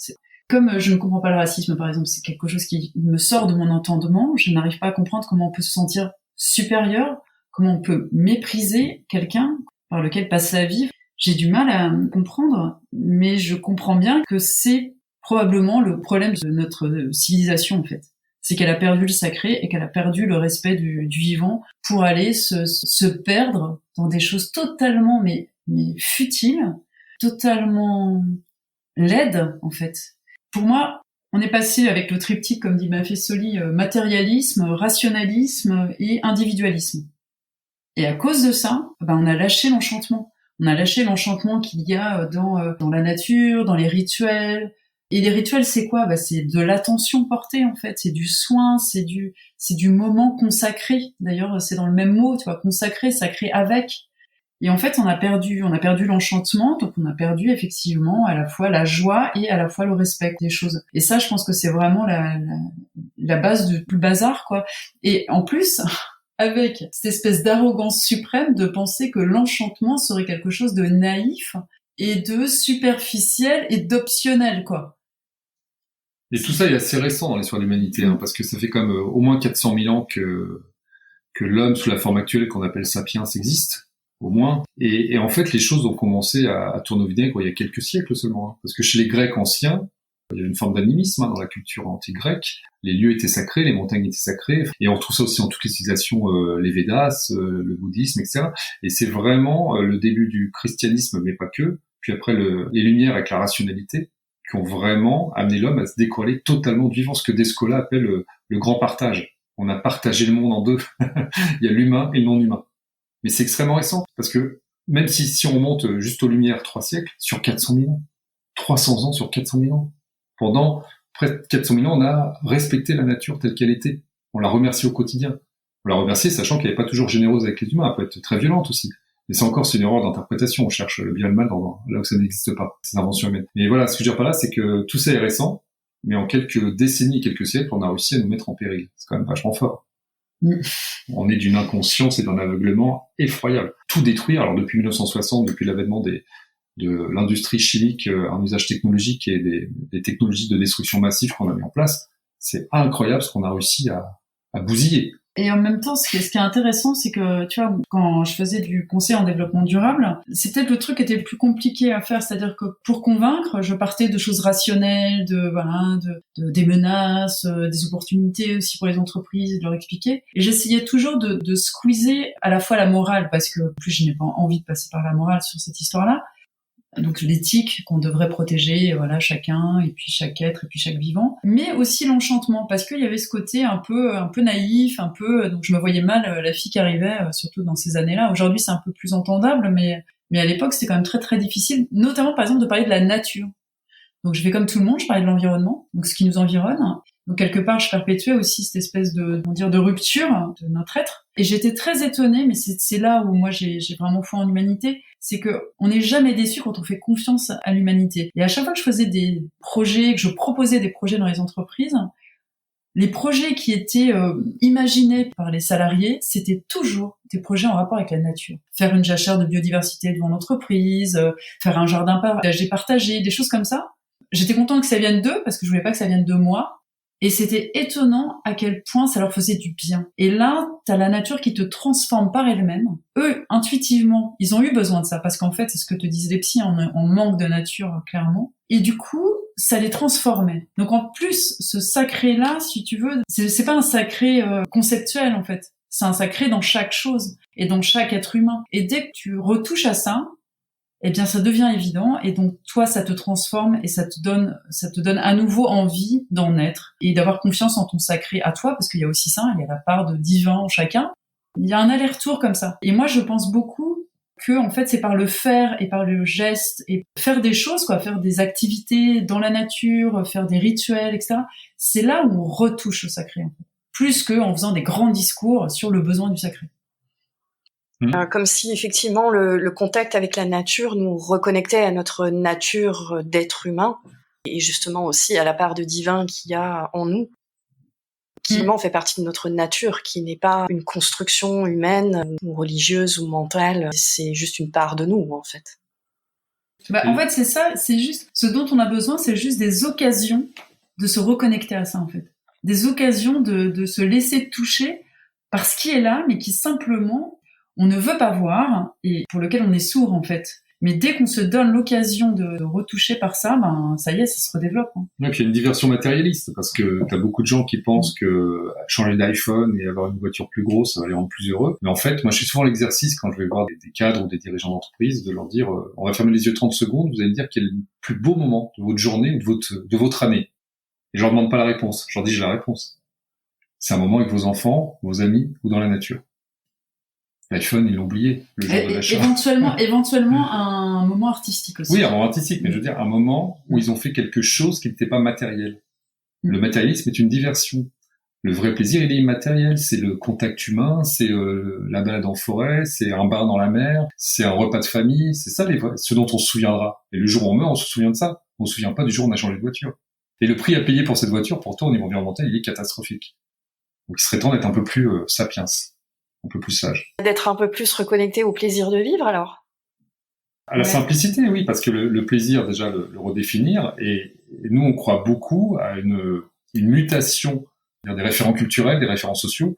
Comme je ne comprends pas le racisme, par exemple, c'est quelque chose qui me sort de mon entendement, je n'arrive pas à comprendre comment on peut se sentir supérieur, comment on peut mépriser quelqu'un par lequel passe sa vie. J'ai du mal à comprendre, mais je comprends bien que c'est probablement le problème de notre civilisation, en fait. C'est qu'elle a perdu le sacré et qu'elle a perdu le respect du vivant pour aller se perdre dans des choses totalement mais futiles, totalement laides, en fait. Pour moi, on est passé avec le triptyque, comme dit Maffesoli, matérialisme, rationalisme et individualisme. Et à cause de ça, on a lâché l'enchantement. On a lâché l'enchantement qu'il y a dans la nature, dans les rituels. Et les rituels, c'est quoi ? C'est de l'attention portée, en fait. C'est du soin, c'est du moment consacré. D'ailleurs, c'est dans le même mot, tu vois, consacré, sacré avec. Et en fait, on a perdu l'enchantement, donc on a perdu effectivement à la fois la joie et à la fois le respect des choses. Et ça, je pense que c'est vraiment la base de tout le bazar, quoi. Et en plus, avec cette espèce d'arrogance suprême de penser que l'enchantement serait quelque chose de naïf et de superficiel et d'optionnel, quoi. Et tout ça est assez récent dans l'histoire de l'humanité, parce que ça fait comme au moins 400 000 ans que l'homme sous la forme actuelle qu'on appelle sapiens existe. Au moins. Et en fait, les choses ont commencé à tourner au vinaigre il y a quelques siècles seulement. Parce que chez les Grecs anciens, il y avait une forme d'animisme dans la culture anti-grecque. Les lieux étaient sacrés, les montagnes étaient sacrées. Et on retrouve ça aussi dans toutes les civilisations, les Védas, le bouddhisme, etc. Et c'est vraiment le début du christianisme, mais pas que. Puis après, les Lumières avec la rationalité, qui ont vraiment amené l'homme à se décoller totalement du vivant, ce que Descola appelle le grand partage. On a partagé le monde en deux. Il y a l'humain et le non-humain. Mais c'est extrêmement récent, parce que même si on monte juste aux Lumières 3 siècles, sur 400 000 ans, 300 ans sur 400 000 ans, pendant près de 400 000 ans, on a respecté la nature telle qu'elle était. On l'a remercié au quotidien. On l'a remercié sachant qu'elle n'est pas toujours généreuse avec les humains, elle peut être très violente aussi. Mais c'est une erreur d'interprétation, on cherche le bien et le mal là où ça n'existe pas, c'est une invention humaine. Mais voilà, ce que je veux dire par là, c'est que tout ça est récent, mais en quelques décennies et quelques siècles, on a réussi à nous mettre en péril. C'est quand même vachement fort. On est d'une inconscience et d'un aveuglement effroyable. Tout détruire, alors depuis 1960, depuis l'avènement de l'industrie chimique, un usage technologique et des technologies de destruction massive qu'on a mis en place, c'est incroyable ce qu'on a réussi à bousiller. Et en même temps, ce qui est intéressant, c'est que, tu vois, quand je faisais du conseil en développement durable, c'est peut-être le truc qui était le plus compliqué à faire, c'est-à-dire que pour convaincre, je partais de choses rationnelles, des menaces, des opportunités aussi pour les entreprises, de leur expliquer. Et j'essayais toujours de squeezer à la fois la morale, parce que en plus je n'ai pas envie de passer par la morale sur cette histoire-là. Donc l'éthique qu'on devrait protéger, voilà, chacun, et puis chaque être, et puis chaque vivant, mais aussi l'enchantement, parce qu'il y avait ce côté un peu naïf, donc je me voyais mal la fille qui arrivait, surtout dans ces années-là. Aujourd'hui c'est un peu plus entendable, mais à l'époque c'était quand même très très difficile, notamment par exemple de parler de la nature. Donc je fais comme tout le monde, je parlais de l'environnement, donc ce qui nous environne. Donc quelque part, je perpétuais aussi cette espèce de rupture de notre être. Et j'étais très étonnée, mais c'est là où moi j'ai vraiment foi en l'humanité, c'est que on n'est jamais déçu quand on fait confiance à l'humanité. Et à chaque fois que je faisais des projets, que je proposais des projets dans les entreprises, les projets qui étaient imaginés par les salariés, c'était toujours des projets en rapport avec la nature. Faire une jachère de biodiversité devant l'entreprise, faire un jardin partagé, des choses comme ça. J'étais contente que ça vienne d'eux, parce que je voulais pas que ça vienne de moi. Et c'était étonnant à quel point ça leur faisait du bien. Et là, t'as la nature qui te transforme par elle-même. Eux, intuitivement, ils ont eu besoin de ça, parce qu'en fait, c'est ce que te disent les psys, on manque de nature, clairement. Et du coup, ça les transformait. Donc en plus, ce sacré-là, si tu veux, c'est pas un sacré conceptuel, en fait. C'est un sacré dans chaque chose, et dans chaque être humain. Et dès que tu retouches à ça, eh bien ça devient évident, et donc toi ça te transforme et ça te donne à nouveau envie d'en être et d'avoir confiance en ton sacré à toi, parce qu'il y a aussi ça, il y a la part de divin en chacun. Il y a un aller-retour comme ça. Et moi je pense beaucoup que en fait c'est par le faire et par le geste et faire des choses, quoi, faire des activités dans la nature, faire des rituels, etc. C'est là où on retouche au sacré, en fait, plus qu'en faisant des grands discours sur le besoin du sacré. Comme si effectivement le contact avec la nature nous reconnectait à notre nature d'être humain et justement aussi à la part de divin qu'il y a en nous, qui vraiment fait partie de notre nature, qui n'est pas une construction humaine ou religieuse ou mentale, c'est juste une part de nous en fait. En fait, c'est ça, c'est juste, ce dont on a besoin, c'est juste des occasions de se reconnecter à ça, en fait. Des occasions de se laisser toucher par ce qui est là, mais qui simplement, on ne veut pas voir, et pour lequel on est sourd, en fait. Mais dès qu'on se donne l'occasion de retoucher par ça, ça y est, ça se redéveloppe. Hein. Ouais, puis il y a une diversion matérialiste, parce que t'as beaucoup de gens qui pensent que changer d'iPhone et avoir une voiture plus grosse, ça va les rendre plus heureux. Mais en fait, moi, je fais souvent l'exercice quand je vais voir des cadres ou des dirigeants d'entreprise, de leur dire, on va fermer les yeux 30 secondes, vous allez me dire quel est le plus beau moment de votre journée ou de votre année. Et je leur demande pas la réponse, je leur dis j'ai la réponse. C'est un moment avec vos enfants, vos amis ou dans la nature. L'iPhone, ils l'ont oublié le jour de l'achat. Éventuellement un moment artistique aussi. Oui, un moment artistique, mais je veux dire un moment où ils ont fait quelque chose qui n'était pas matériel. Le matérialisme est une diversion. Le vrai plaisir, il est immatériel. C'est le contact humain, c'est la balade en forêt, c'est un bar dans la mer, c'est un repas de famille. C'est ça ce dont on se souviendra. Et le jour où on meurt, on se souvient de ça. On se souvient pas du jour où on a changé de voiture. Et le prix à payer pour cette voiture, pourtant, au niveau environnemental, il est catastrophique. Donc il serait temps d'être un peu plus sapiens. Un peu plus sage. D'être un peu plus reconnecté au plaisir de vivre, alors? À la simplicité, oui, parce que le plaisir, déjà, le redéfinir, et nous, on croit beaucoup à une mutation des référents culturels, des référents sociaux.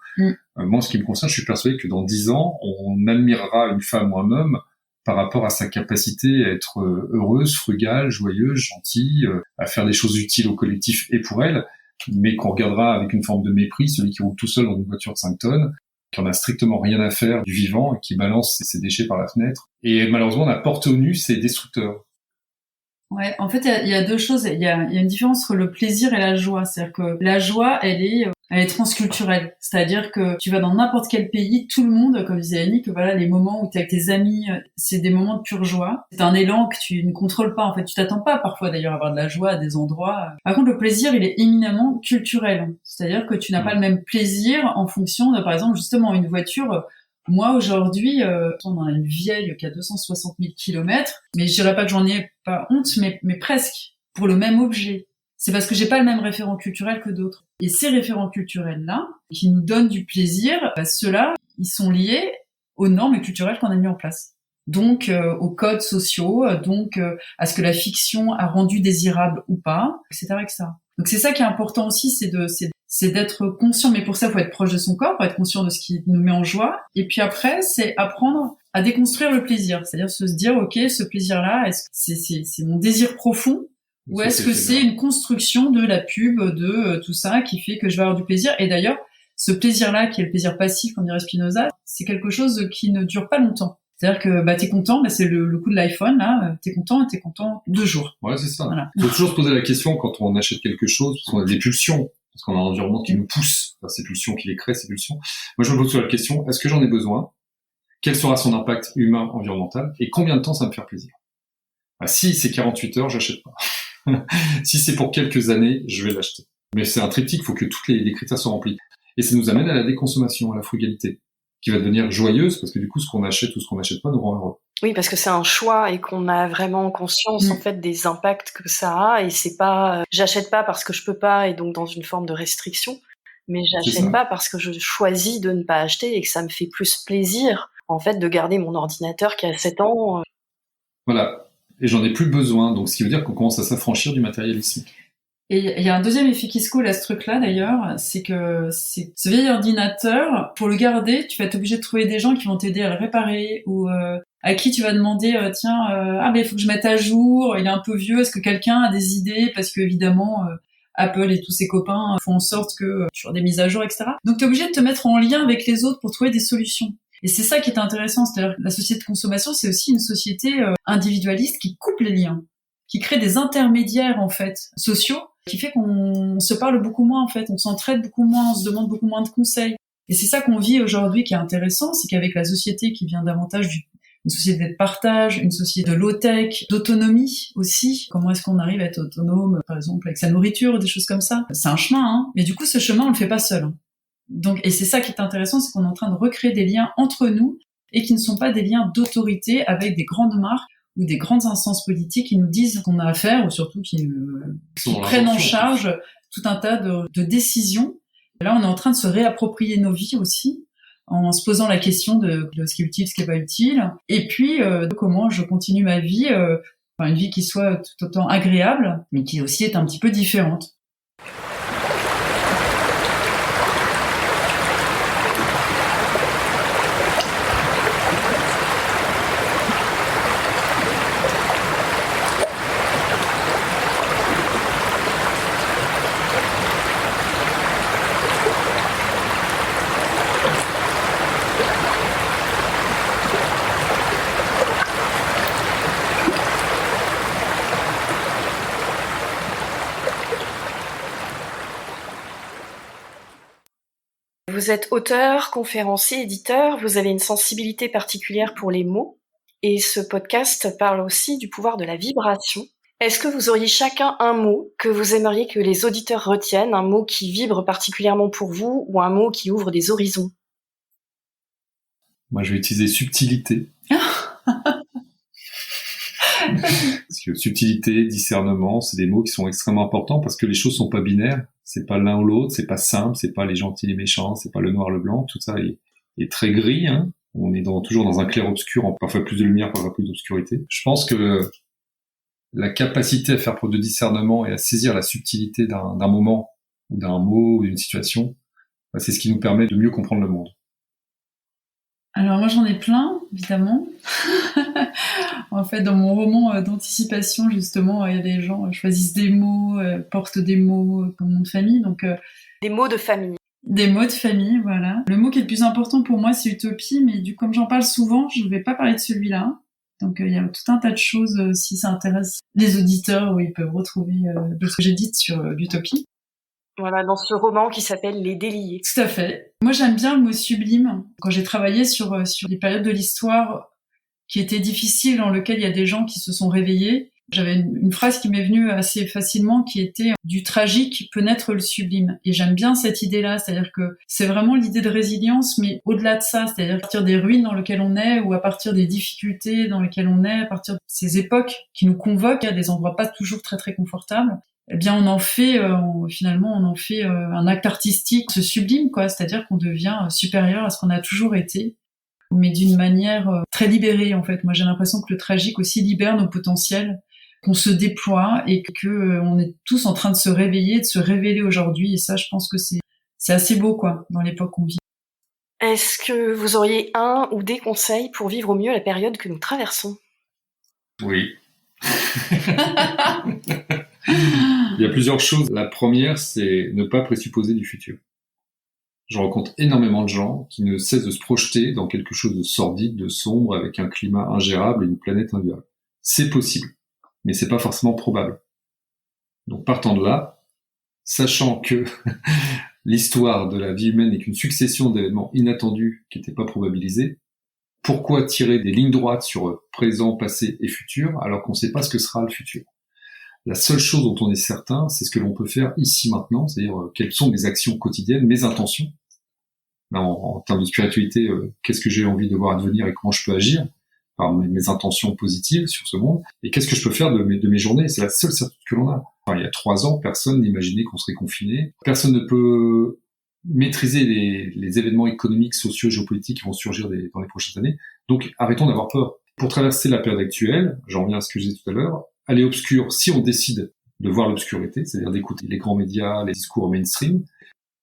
Moi, en ce qui me concerne, je suis persuadé que dans 10 ans, on admirera une femme ou un homme par rapport à sa capacité à être heureuse, frugale, joyeuse, gentille, à faire des choses utiles au collectif et pour elle, mais qu'on regardera avec une forme de mépris celui qui roule tout seul dans une voiture de 5 tonnes, qui en a strictement rien à faire du vivant et qui balance ses déchets par la fenêtre. Et malheureusement, la porte au nu, c'est destructeur. Ouais, en fait, il y a deux choses. Il y a une différence entre le plaisir et la joie. C'est-à-dire que la joie, elle est transculturelle. C'est-à-dire que tu vas dans n'importe quel pays, tout le monde, comme disait Annie, que voilà, les moments où t'es avec tes amis, c'est des moments de pure joie. C'est un élan que tu ne contrôles pas. En fait, tu t'attends pas parfois d'ailleurs à avoir de la joie à des endroits. Par contre, le plaisir, il est éminemment culturel. C'est-à-dire que tu n'as pas le même plaisir en fonction de, par exemple, justement, une voiture. Moi, aujourd'hui, on a une vieille qui a 260 000 kilomètres, mais je dirais pas que j'en ai pas honte, mais presque, pour le même objet. C'est parce que j'ai pas le même référent culturel que d'autres. Et ces référents culturels-là, qui nous donnent du plaisir, ceux-là, ils sont liés aux normes culturelles qu'on a mis en place. Donc, aux codes sociaux, donc à ce que la fiction a rendu désirable ou pas, etc., etc. Donc c'est ça qui est important aussi, c'est d'être conscient, mais pour ça, il faut être proche de son corps, pour être conscient de ce qui nous met en joie. Et puis après, c'est apprendre à déconstruire le plaisir. C'est-à-dire se dire, OK, ce plaisir-là, est-ce que c'est mon désir profond, ou est-ce que c'est une construction de la pub, de tout ça, qui fait que je vais avoir du plaisir? Et d'ailleurs, ce plaisir-là, qui est le plaisir passif, comme dirait Spinoza, c'est quelque chose qui ne dure pas longtemps. C'est-à-dire que t'es content, c'est le coup de l'iPhone, là, t'es content 2 jours. Ouais, c'est ça. Voilà. Il faut toujours se poser la question quand on achète quelque chose, parce qu'on a des pulsions, parce qu'on a un environnement qui nous pousse vers ces pulsions, qui les crée, ces pulsions. Moi, je me pose sur la question, est-ce que j'en ai besoin? Quel sera son impact humain, environnemental? Et combien de temps ça me fait plaisir? Si c'est 48 heures, j'achète pas. Si c'est pour quelques années, je vais l'acheter. Mais c'est un triptyque, il faut que tous les critères soient remplis. Et ça nous amène à la déconsommation, à la frugalité, qui va devenir joyeuse, parce que du coup, ce qu'on achète ou ce qu'on n'achète pas nous rend heureux. Oui, parce que c'est un choix et qu'on a vraiment conscience en fait des impacts que ça a, et c'est pas j'achète pas parce que je peux pas et donc dans une forme de restriction, mais j'achète pas parce que je choisis de ne pas acheter et que ça me fait plus plaisir en fait de garder mon ordinateur qui a 7 ans. Voilà, et j'en ai plus besoin, donc ce qui veut dire qu'on commence à s'affranchir du matérialisme. Et il y a un deuxième effet qui se coule à ce truc-là d'ailleurs, c'est que ce vieil ordinateur, pour le garder, tu vas être obligé de trouver des gens qui vont t'aider à le réparer, ou à qui tu vas demander il faut que je mette à jour, il est un peu vieux, est-ce que quelqu'un a des idées, parce que évidemment Apple et tous ses copains font en sorte que tu aies des mises à jour, etc. Donc tu es obligé de te mettre en lien avec les autres pour trouver des solutions. Et c'est ça qui est intéressant, c'est-à-dire la société de consommation, c'est aussi une société individualiste qui coupe les liens, qui crée des intermédiaires en fait sociaux, qui fait qu'on se parle beaucoup moins en fait, on s'entraide beaucoup moins, on se demande beaucoup moins de conseils. Et c'est ça qu'on vit aujourd'hui qui est intéressant, c'est qu'avec la société qui vient davantage une société de partage, une société de low-tech, d'autonomie aussi. Comment est-ce qu'on arrive à être autonome, par exemple, avec sa nourriture, des choses comme ça? C'est un chemin, hein. Mais du coup, ce chemin, on le fait pas seul. Donc, et c'est ça qui est intéressant, c'est qu'on est en train de recréer des liens entre nous et qui ne sont pas des liens d'autorité avec des grandes marques ou des grandes instances politiques qui nous disent qu'on a à faire, ou surtout qui prennent en charge tout un tas de décisions. Et là, on est en train de se réapproprier nos vies aussi, en se posant la question de ce qui est utile, ce qui est pas utile, et puis de comment je continue ma vie Enfin, une vie qui soit tout autant agréable, mais qui aussi est un petit peu différente. Vous êtes auteur, conférencier, éditeur, vous avez une sensibilité particulière pour les mots, et ce podcast parle aussi du pouvoir de la vibration. Est-ce que vous auriez chacun un mot que vous aimeriez que les auditeurs retiennent, un mot qui vibre particulièrement pour vous, ou un mot qui ouvre des horizons? Moi, je vais utiliser subtilité. Parce que subtilité, discernement, c'est des mots qui sont extrêmement importants parce que les choses sont pas binaires. C'est pas l'un ou l'autre, c'est pas simple, c'est pas les gentils, les méchants, c'est pas le noir, le blanc. Tout ça est très gris, hein. On est toujours dans un clair-obscur, parfois plus de lumière, parfois plus d'obscurité. Je pense que la capacité à faire preuve de discernement et à saisir la subtilité d'un moment, ou d'un mot, ou d'une situation, c'est ce qui nous permet de mieux comprendre le monde. Alors moi j'en ai plein, évidemment. En fait, dans mon roman d'anticipation, justement, il y a des gens choisissent des mots, portent des mots comme nom de famille, donc Des mots de famille. des mots de famille, voilà. Le mot qui est le plus important pour moi, c'est utopie, mais comme j'en parle souvent, je ne vais pas parler de celui-là. Donc il y a tout un tas de choses, si ça intéresse les auditeurs, où ils peuvent retrouver de ce que j'ai dit sur l'utopie. Voilà, dans ce roman qui s'appelle Les Déliés. Tout à fait. Moi, j'aime bien le mot sublime. Quand j'ai travaillé sur les périodes de l'histoire qui étaient difficiles, dans lesquelles il y a des gens qui se sont réveillés, j'avais une phrase qui m'est venue assez facilement, qui était « du tragique peut naître le sublime ». Et j'aime bien cette idée-là, c'est-à-dire que c'est vraiment l'idée de résilience, mais au-delà de ça, c'est-à-dire à partir des ruines dans lesquelles on est, ou à partir des difficultés dans lesquelles on est, à partir de ces époques qui nous convoquent à des endroits pas toujours très très confortables, eh bien on en fait un acte artistique, ce sublime, quoi, c'est-à-dire qu'on devient supérieur à ce qu'on a toujours été, mais d'une manière très libérée, en fait. Moi j'ai l'impression que le tragique aussi libère nos potentiels, qu'on se déploie et que on est tous en train de se réveiller, de se révéler aujourd'hui, et ça je pense que c'est assez beau, quoi, dans l'époque qu'on vit. Est-ce que vous auriez un ou des conseils pour vivre au mieux la période que nous traversons? Oui. Il y a plusieurs choses. La première, c'est ne pas présupposer du futur. Je rencontre énormément de gens qui ne cessent de se projeter dans quelque chose de sordide, de sombre, avec un climat ingérable et une planète invivable. C'est possible, mais c'est pas forcément probable. Donc partant de là, sachant que l'histoire de la vie humaine n'est qu'une succession d'événements inattendus qui n'étaient pas probabilisés, pourquoi tirer des lignes droites sur présent, passé et futur alors qu'on ne sait pas ce que sera le futur? La seule chose dont on est certain, c'est ce que l'on peut faire ici maintenant, c'est-à-dire quelles sont mes actions quotidiennes, mes intentions. En termes de spiritualité, qu'est-ce que j'ai envie de voir advenir et comment je peux agir par mes intentions positives sur ce monde, et qu'est-ce que je peux faire de mes journées. C'est la seule certitude que l'on a. Enfin, il y a 3 ans, personne n'imaginait qu'on serait confiné. Personne ne peut maîtriser les événements économiques, sociaux, géopolitiques qui vont surgir dans les prochaines années. Donc arrêtons d'avoir peur. Pour traverser la période actuelle, j'en reviens à ce que je disais tout à l'heure, elle est obscure si on décide de voir l'obscurité, c'est-à-dire d'écouter les grands médias, les discours mainstream,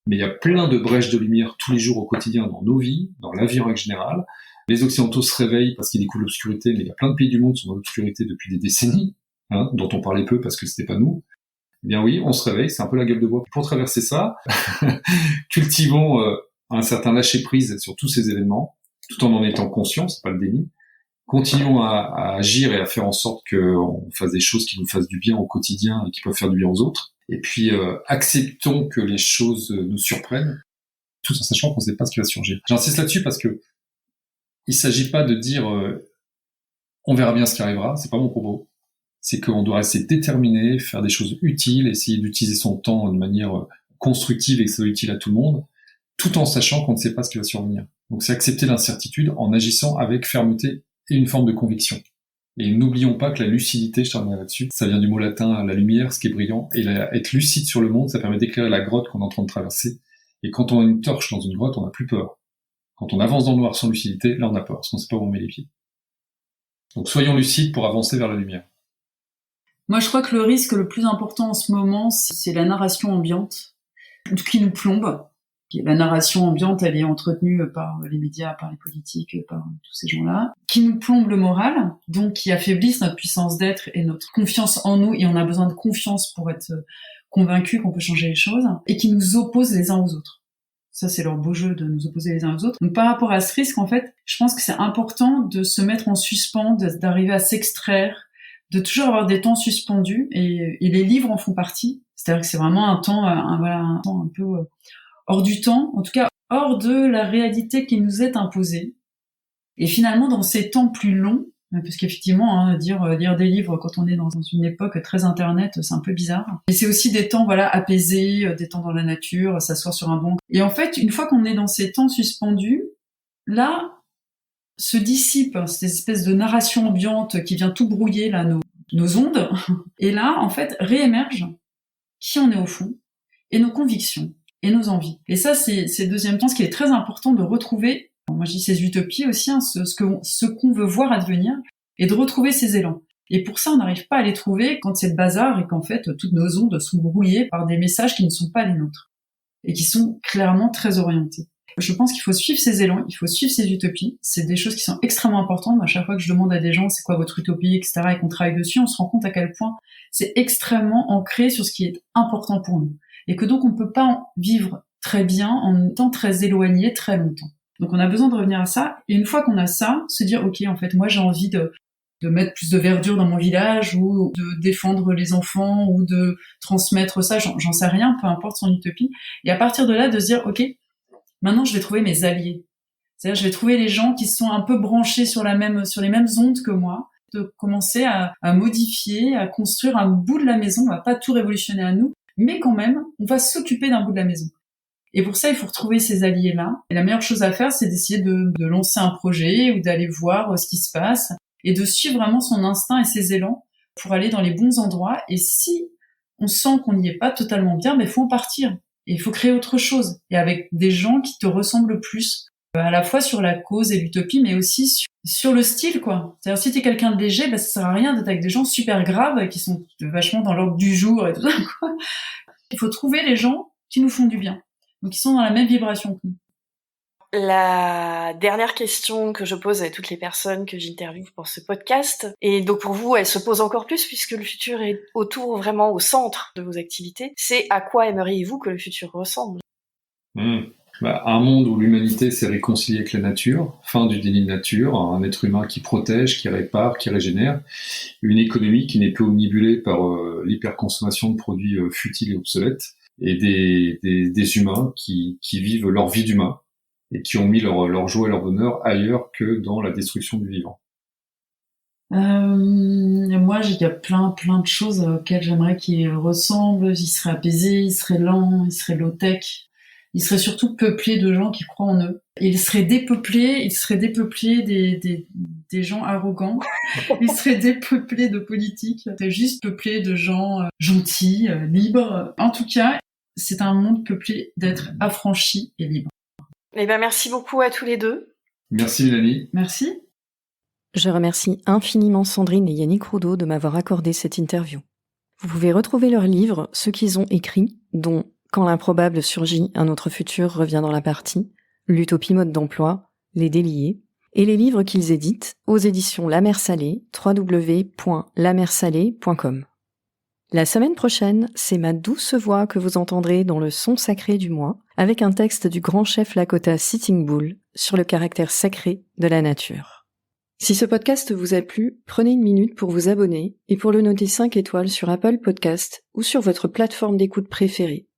mais il y a plein de brèches de lumière tous les jours au quotidien dans nos vies, dans la vie en règle générale. Les Occidentaux se réveillent parce qu'ils découvrent l'obscurité, mais il y a plein de pays du monde qui sont dans l'obscurité depuis des décennies, dont on parlait peu parce que c'était pas nous. Eh bien oui, on se réveille, c'est un peu la gueule de bois. Pour traverser ça, cultivons un certain lâcher-prise sur tous ces événements, tout en étant conscients, c'est pas le déni. Continuons à agir et à faire en sorte qu'on fasse des choses qui nous fassent du bien au quotidien et qui peuvent faire du bien aux autres. Et puis, acceptons que les choses nous surprennent, tout en sachant qu'on ne sait pas ce qui va surgir. J'insiste là-dessus parce que il s'agit pas de dire on verra bien ce qui arrivera, c'est pas mon propos. C'est qu'on doit rester déterminé, faire des choses utiles, essayer d'utiliser son temps de manière constructive et que ça soit utile à tout le monde, tout en sachant qu'on ne sait pas ce qui va survenir. Donc c'est accepter l'incertitude en agissant avec fermeté et une forme de conviction. Et n'oublions pas que la lucidité, je terminerai là-dessus, ça vient du mot latin la lumière, ce qui est brillant, et être lucide sur le monde, ça permet d'éclairer la grotte qu'on est en train de traverser. Et quand on a une torche dans une grotte, on n'a plus peur. Quand on avance dans le noir sans lucidité, là on a peur, parce qu'on ne sait pas où on met les pieds. Donc soyons lucides pour avancer vers la lumière. Moi, je crois que le risque le plus important en ce moment, c'est la narration ambiante, qui nous plombe. La narration ambiante, elle est entretenue par les médias, par les politiques, par tous ces gens-là, qui nous plombe le moral, donc qui affaiblissent notre puissance d'être et notre confiance en nous, et on a besoin de confiance pour être convaincu qu'on peut changer les choses, et qui nous opposent les uns aux autres. Ça, c'est leur beau jeu de nous opposer les uns aux autres. Donc, par rapport à ce risque, en fait, je pense que c'est important de se mettre en suspens, d'arriver à s'extraire, de toujours avoir des temps suspendus, et les livres en font partie. C'est-à-dire que c'est vraiment un temps un peu hors du temps, en tout cas hors de la réalité qui nous est imposée. Et finalement, dans ces temps plus longs, parce qu'effectivement, lire des livres quand on est dans une époque très internet, c'est un peu bizarre. Et c'est aussi des temps, apaisés, des temps dans la nature, s'asseoir sur un banc. Et en fait, une fois qu'on est dans ces temps suspendus, là, se dissipe cette espèce de narration ambiante qui vient tout brouiller, là, nos ondes. Et là, en fait, réémerge qui on est au fond, et nos convictions, et nos envies. Et ça, c'est deuxième temps, ce qui est très important de retrouver, moi je dis ces utopies aussi, ce qu'on veut voir advenir, et de retrouver ces élans. Et pour ça, on n'arrive pas à les trouver quand c'est le bazar, et qu'en fait, toutes nos ondes sont brouillées par des messages qui ne sont pas les nôtres, et qui sont clairement très orientés. Je pense qu'il faut suivre ces élans, il faut suivre ces utopies, c'est des choses qui sont extrêmement importantes. À chaque fois que je demande à des gens c'est quoi votre utopie, etc., et qu'on travaille dessus, on se rend compte à quel point c'est extrêmement ancré sur ce qui est important pour nous. Et que donc on ne peut pas vivre très bien en étant très éloigné très longtemps. Donc on a besoin de revenir à ça, et une fois qu'on a ça, se dire ok, en fait moi j'ai envie de mettre plus de verdure dans mon village, ou de défendre les enfants, ou de transmettre ça, j'en sais rien, peu importe son utopie. Et à partir de là, de se dire ok, maintenant je vais trouver mes alliés. C'est-à-dire je vais trouver les gens qui sont un peu branchés sur les mêmes ondes que moi, de commencer à modifier, à construire un bout de la maison. On va pas tout révolutionner à nous, mais quand même, on va s'occuper d'un bout de la maison. Et pour ça, il faut retrouver ces alliés-là. Et la meilleure chose à faire, c'est d'essayer de lancer un projet, ou d'aller voir ce qui se passe, et de suivre vraiment son instinct et ses élans pour aller dans les bons endroits. Et si on sent qu'on n'y est pas totalement bien, il faut en partir. Et il faut créer autre chose. Et avec des gens qui te ressemblent plus, à la fois sur la cause et l'utopie, mais aussi sur le style, quoi. C'est-à-dire, si t'es quelqu'un de léger, ça sert à rien d'être avec des gens super graves, qui sont vachement dans l'ordre du jour et tout ça, quoi. Il faut trouver les gens qui nous font du bien. Donc, ils sont dans la même vibration que nous. La dernière question que je pose à toutes les personnes que j'interviewe pour ce podcast, et donc pour vous, elle se pose encore plus puisque le futur est vraiment au centre de vos activités, c'est à quoi aimeriez-vous que le futur ressemble ? Un monde où l'humanité s'est réconciliée avec la nature, fin du déni de nature, un être humain qui protège, qui répare, qui régénère, une économie qui n'est plus omnibulée par l'hyperconsommation de produits futiles et obsolètes, et des humains qui vivent leur vie d'humain, et qui ont mis leur joie et leur bonheur ailleurs que dans la destruction du vivant. Moi, il y a plein de choses auxquelles j'aimerais qu'ils ressemblent. Ils seraient apaisés, ils seraient lents, ils seraient low-tech. Ils seraient surtout peuplés de gens qui croient en eux. Ils seraient dépeuplés des gens arrogants. Ils seraient dépeuplés de politiques. C'est juste peuplé de gens gentils, libres. En tout cas, c'est un monde peuplé d'êtres affranchis et libres. Eh ben, merci beaucoup à tous les deux. Merci Mélanie. Merci. Je remercie infiniment Sandrine et Yannick Roudeau de m'avoir accordé cette interview. Vous pouvez retrouver leurs livres, ceux qu'ils ont écrits, dont Quand l'improbable surgit, un autre futur revient dans la partie, L'utopie mode d'emploi, Les déliés, et les livres qu'ils éditent aux éditions La Mer Salée, www.lamersalée.com. La semaine prochaine, c'est ma douce voix que vous entendrez dans le son sacré du mois, avec un texte du grand chef Lakota Sitting Bull sur le caractère sacré de la nature. Si ce podcast vous a plu, prenez une minute pour vous abonner et pour le noter 5 étoiles sur Apple Podcast ou sur votre plateforme d'écoute préférée.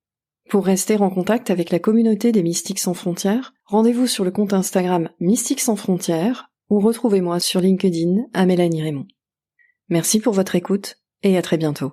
Pour rester en contact avec la communauté des Mystiques sans frontières, rendez-vous sur le compte Instagram Mystiques sans frontières ou retrouvez-moi sur LinkedIn à Mélanie Raymond. Merci pour votre écoute et à très bientôt.